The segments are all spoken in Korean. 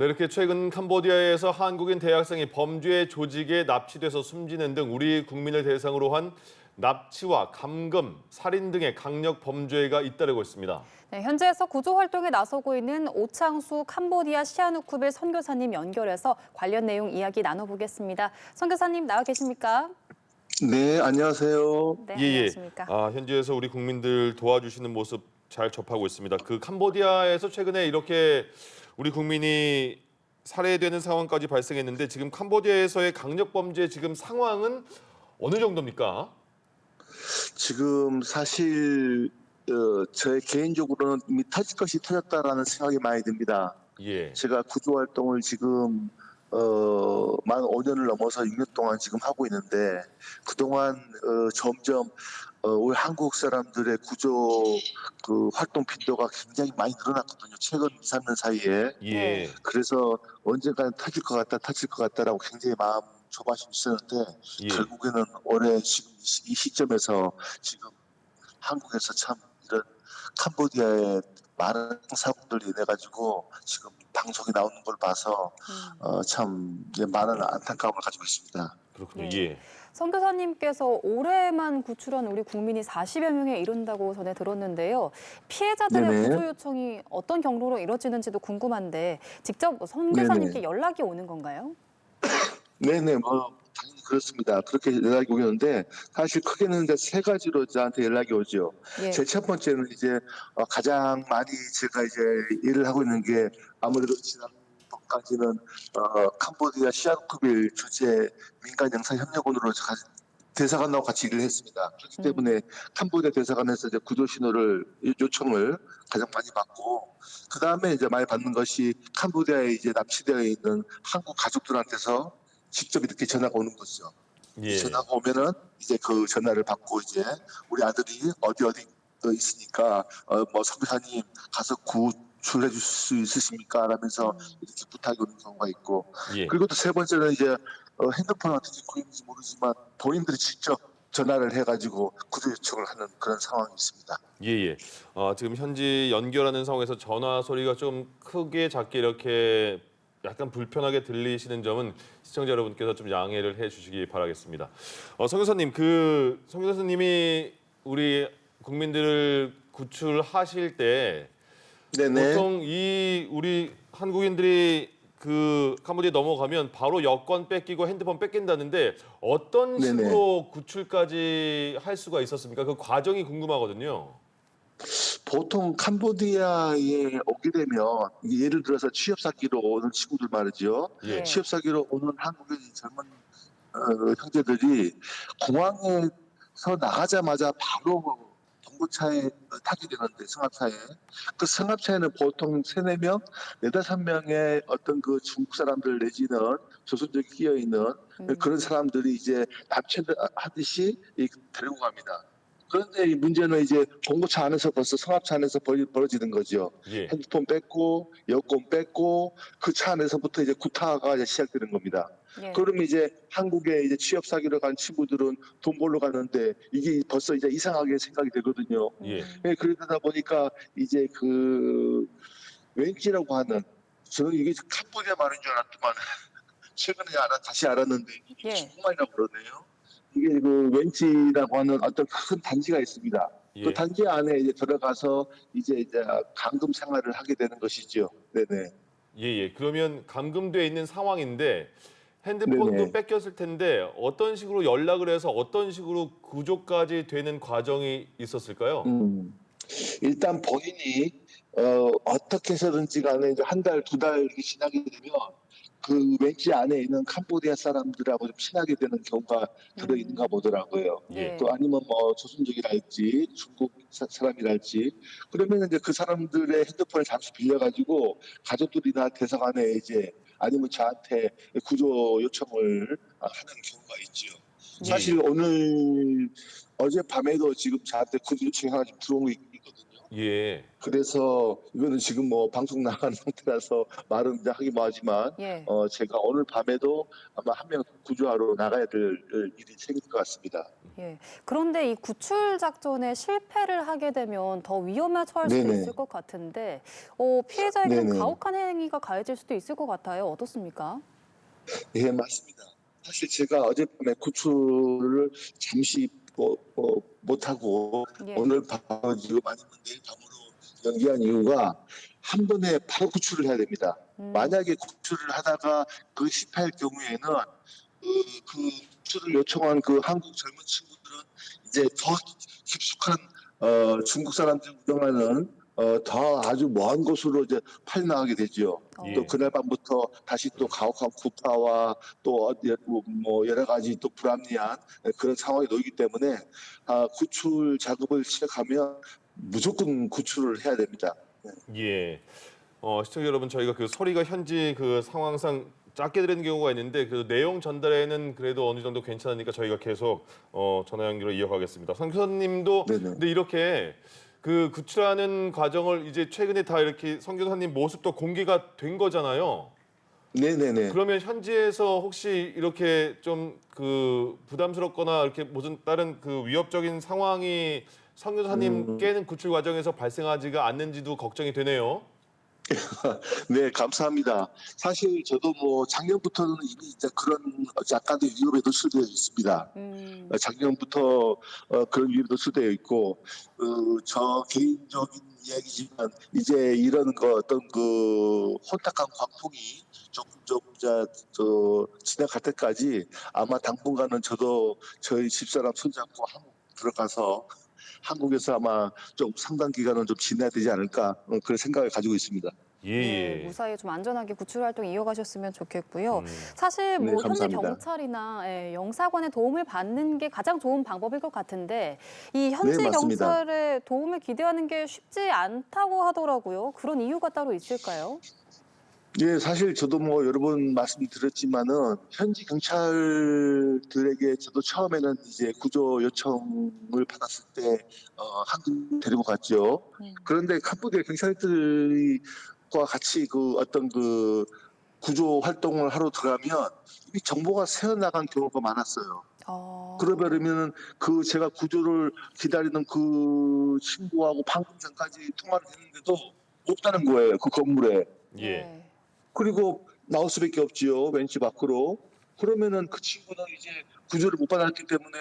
네, 이렇게 최근 캄보디아에서 한국인 대학생이 범죄 조직에 납치돼서 숨지는 등 우리 국민을 대상으로 한 납치와 감금, 살인 등의 강력 범죄가 잇따르고 있습니다. 네, 현지에서 구조 활동에 나서고 있는 오창수 캄보디아 시아누쿠빌 선교사님 연결해서 관련 내용 이야기 나눠보겠습니다. 선교사님 나와 계십니까? 네, 안녕하세요. 네, 예. 안녕하십니까? 현지에서 우리 국민들 도와주시는 모습 잘 접하고 있습니다. 그 캄보디아에서 최근에 이렇게 우리 국민이 살해되는 상황까지 발생했는데 지금 캄보디아에서의 강력 범죄 지금 상황은 어느 정도입니까? 지금 사실 저의 개인적으로는 이미 터질 것이 터졌다라는 생각이 많이 듭니다. 예. 제가 구조 활동을 지금 만 5년을 넘어서 6년 동안 지금 하고 있는데 그동안 점점 우리 한국 사람들의 구조 활동 빈도가 굉장히 많이 늘어났거든요. 최근 2, 3년 사이에. 예. 그래서 언젠가는 터질 것 같다, 터질 것 같다라고 굉장히 마음 조바심이 있었는데 예. 결국에는 올해 지금 이 시점에서 지금 한국에서 참 이런 캄보디아의 많은 사고들이 인해 가지고 지금 방송이 나오는 걸 봐서 참 많은 안타까움을 가지고 있습니다. 그렇군요. 네. 예. 선교사님께서 올해만 구출한 우리 국민이 40여 명에 이른다고 전해 들었는데요. 피해자들의 네네. 구조 요청이 어떤 경로로 이뤄지는지도 궁금한데 직접 선교사님께 네네. 연락이 오는 건가요? 네네, 당연히 그렇습니다. 그렇게 연락이 오는데 사실 크게는 이제 세 가지로 저한테 연락이 오죠. 예. 제 첫 번째는 이제 가장 많이 제가 이제 일을 하고 있는 게 아무래도 지난번까지는 캄보디아 시아쿠빌 주재 민간 영사협력원으로 대사관하고 같이 일을 했습니다. 그렇기 때문에 캄보디아 대사관에서 이제 구조 신호를 요청을 가장 많이 받고 그 다음에 이제 많이 받는 것이 캄보디아에 이제 납치되어 있는 한국 가족들한테서 직접 이렇게 전화가 오는 거죠. 예. 전화가 오면은 이제 그 전화를 받고 이제 우리 아들이 어디 있으니까 뭐 선교사님 가서 구출해 줄 수 있으십니까? 라면서 이렇게 부탁이 오는 경우가 있고 예. 그리고 또 세 번째는 이제 핸드폰 어떻게 구했는지 모르지만 본인들이 직접 전화를 해가지고 구조 요청을 하는 그런 상황이 있습니다. 예. 지금 현지 연결하는 상황에서 전화 소리가 좀 크게 작게 이렇게 약간 불편하게 들리시는 점은 시청자 여러분께서 좀 양해를 해주시기 바라겠습니다. 성 교사님, 성 교사님이 우리 국민들을 구출하실 때 네네. 보통 우리 한국인들이 그 캄보디아 넘어가면 바로 여권 뺏기고 핸드폰 뺏긴다는데 어떤 네네. 식으로 구출까지 할 수가 있었습니까? 그 과정이 궁금하거든요. 보통 캄보디아에 오게 되면 예를 들어서 취업 사기로 오는 친구들 말이죠. 예. 취업 사기로 오는 한국인 젊은 형제들이 공항에서 나가자마자 바로 동부차에 타게 되는데 승합차에 그 승합차에는 보통 3, 4명, 4, 5명의 어떤 그 중국 사람들 내지는 조선족이 끼어 있는 그런 사람들이 이제 납치하듯이 데리고 갑니다. 그런데 이 문제는 이제 공고차 안에서 벌써 승합차 안에서 벌어지는 거죠. 예. 핸드폰 뺏고 여권 뺏고 그 차 안에서부터 이제 구타가 이제 시작되는 겁니다. 예. 그러면 이제 한국에 이제 취업 사기로 간 친구들은 돈 벌러 가는데 이게 벌써 이제 이상하게 생각이 되거든요. 예. 예, 그러다 보니까 이제 그 왠지라고 하는 저는 이게 캄보디아 말인 줄 알았더만 최근에 다시 알았는데 이게 예. 중국말이라고 그러네요. 이게 그 왠지라고 하는 어떤 큰 단지가 있습니다. 그 예. 단지 안에 이제 들어가서 이제 감금 생활을 하게 되는 것이죠. 네네. 그러면 감금돼 있는 상황인데 핸드폰도 네네. 뺏겼을 텐데 어떤 식으로 연락을 해서 어떤 식으로 구조까지 되는 과정이 있었을까요? 일단 본인이 어떻게 해서든지 간에 이제 한 달, 2달 이렇게 지나게 되면 그 왠지 안에 있는 캄보디아 사람들하고 좀 친하게 되는 경우가 들어있는가 보더라고요. 예. 또 아니면 뭐 조선족이랄지 중국 사람이랄지 그러면 이제 그 사람들의 핸드폰을 잠시 빌려가지고 가족들이나 대사관에 이제 아니면 저한테 구조 요청을 하는 경우가 있죠. 사실 오늘 어젯밤에도 지금 저한테 구조 요청이 하나 좀 들어온 게 있거든요. 예. 그래서 이거는 지금 뭐 방송 나가는 상태라서 말은 이제 하기 뭐하지만 예. 제가 오늘 밤에도 아마 한 명 구조하러 나가야 될 일이 생길 것 같습니다. 예. 그런데 이 구출 작전에 실패를 하게 되면 더 위험에 처할 수도 네네. 있을 것 같은데 피해자에게는 네네. 가혹한 행위가 가해질 수도 있을 것 같아요. 어떻습니까? 예, 맞습니다. 사실 제가 어젯밤에 구출을 잠시 못하고 예. 오늘 밤 지금 아니면 내일 밤으로 연기한 이유가 한 번에 바로 구출을 해야 됩니다. 만약에 구출을 하다가 그 실패할 경우에는 그 구출을 요청한 그 한국 젊은 친구들은 이제 더 깊숙한 중국 사람들 운영하는 더 아주 먼 곳으로 이제 팔려나가게 되죠. 예. 또 그날 밤부터 다시 또 가혹한 구타와 또 뭐 여러 가지 또 불합리한 그런 상황이 놓이기 때문에 구출 작업을 시작하면 무조건 구출을 해야 됩니다. 예. 시청자 여러분, 저희가 그 소리가 현지 그 상황상 작게 들리는 경우가 있는데 그 내용 전달에는 그래도 어느 정도 괜찮으니까 저희가 계속 전화 연결을 이어가겠습니다. 선교사님도 네네. 근데 이렇게 그 구출하는 과정을 이제 최근에 다 이렇게 선교사님 모습도 공개가 된 거잖아요. 네네네. 그러면 현지에서 혹시 이렇게 좀 그 부담스럽거나 이렇게 무슨 다른 그 위협적인 상황이 선교사님께는 구출 과정에서 발생하지가 않는지도 걱정이 되네요. 네, 감사합니다. 사실 저도 뭐 작년부터는 이미 이제 그런 약간의 위협에 노출되어 있습니다. 작년부터 그런 위협에 노출되어 있고, 저 개인적인 이야기지만 이제 이런 거 어떤 그 혼탁한 광풍이 조금 지나갈 때까지 아마 당분간은 저도 저희 집사람 손잡고 한국 들어가서 한국에서 아마 좀 상당 기간은 좀 지내야 되지 않을까 그런 생각을 가지고 있습니다. 예, 네, 예. 무사히 좀 안전하게 구출 활동 이어가셨으면 좋겠고요. 음. 사실 네, 뭐 현지 감사합니다. 경찰이나 영사관의 도움을 받는 게 가장 좋은 방법일 것 같은데 이 현지 네, 맞습니다. 경찰의 도움을 기대하는 게 쉽지 않다고 하더라고요. 그런 이유가 따로 있을까요? 예, 사실 저도 뭐 여러 번 말씀드렸지만은 현지 경찰들에게 저도 처음에는 이제 구조 요청을 받았을 때 한국 데리고 갔죠. 그런데 캄보디아 경찰들과 같이 그 어떤 그 구조 활동을 하러 들어가면 이미 정보가 새어나간 경우가 많았어요. 그러면은 그 제가 구조를 기다리는 그 친구하고 방금 전까지 통화를 했는데도 없다는 거예요. 그 건물에. 예. 네. 그리고 나올 수밖에 없지요. 벤치 밖으로. 그러면은 그 친구는 이제 구조를 못 받았기 때문에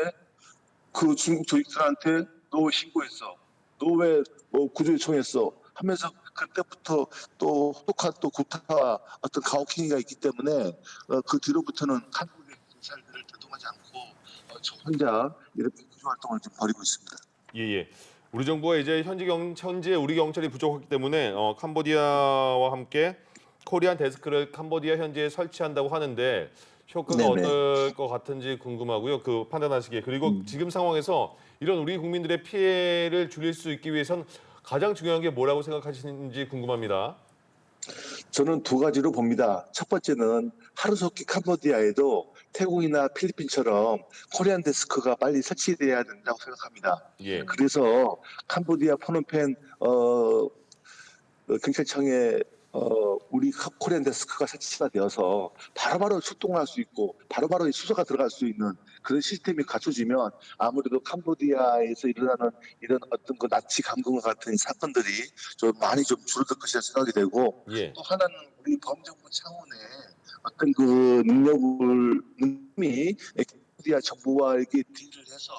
그 중국 조직들한테 너 왜 신고했어? 너 왜 구조 요청했어? 하면서 그때부터 또 혹독한 또 구타와 어떤 가혹행위가 있기 때문에 그 뒤로부터는 한국의 경찰들을 대동하지 않고 저 혼자 이렇게 구조 활동을 좀 벌이고 있습니다. 예, 예. 우리 정부가 이제 현지에 우리 경찰이 부족하기 때문에 캄보디아와 함께 코리안 데스크를 캄보디아 현지에 설치한다고 하는데 효과가 네네. 어떨 것 같은지 궁금하고요. 그 판단하시기에. 그리고 지금 상황에서 이런 우리 국민들의 피해를 줄일 수 있기 위해선 가장 중요한 게 뭐라고 생각하시는지 궁금합니다. 저는 두 가지로 봅니다. 첫 번째는 하루속히 캄보디아에도 태국이나 필리핀처럼 코리안 데스크가 빨리 설치돼야 된다고 생각합니다. 예. 그래서 캄보디아 포놈펜 경찰청에 우리 코리안 데스크가 설치가 되어서 바로바로 출동할 수 있고 바로바로 수사가 들어갈 수 있는 그런 시스템이 갖춰지면 아무래도 캄보디아에서 일어나는 이런 어떤 그 나치 감금과 같은 사건들이 좀 많이 좀 줄어들 것이라 생각이 되고 예. 또 하나는 우리 범정부 차원의 어떤 그 능력이 캄보디아 정부와 이렇게 딜을 해서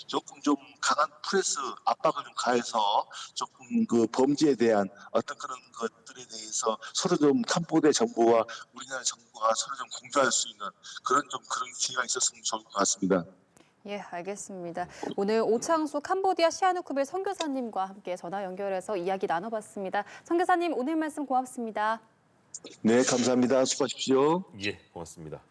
조금 좀 강한 프레스 압박을 좀 가해서 조금 그 범죄에 대한 어떤 그런 것들에 대해서 서로 좀 캄보디아 정부와 우리나라 정부가 서로 좀 공조할 수 있는 그런 기회가 있었으면 좋을 것 같습니다. 예, 알겠습니다. 오늘 오창수 캄보디아 시아누쿠빌 선교사님과 함께 전화 연결해서 이야기 나눠봤습니다. 선교사님 오늘 말씀 고맙습니다. 네, 감사합니다. 수고하십시오. 예, 고맙습니다.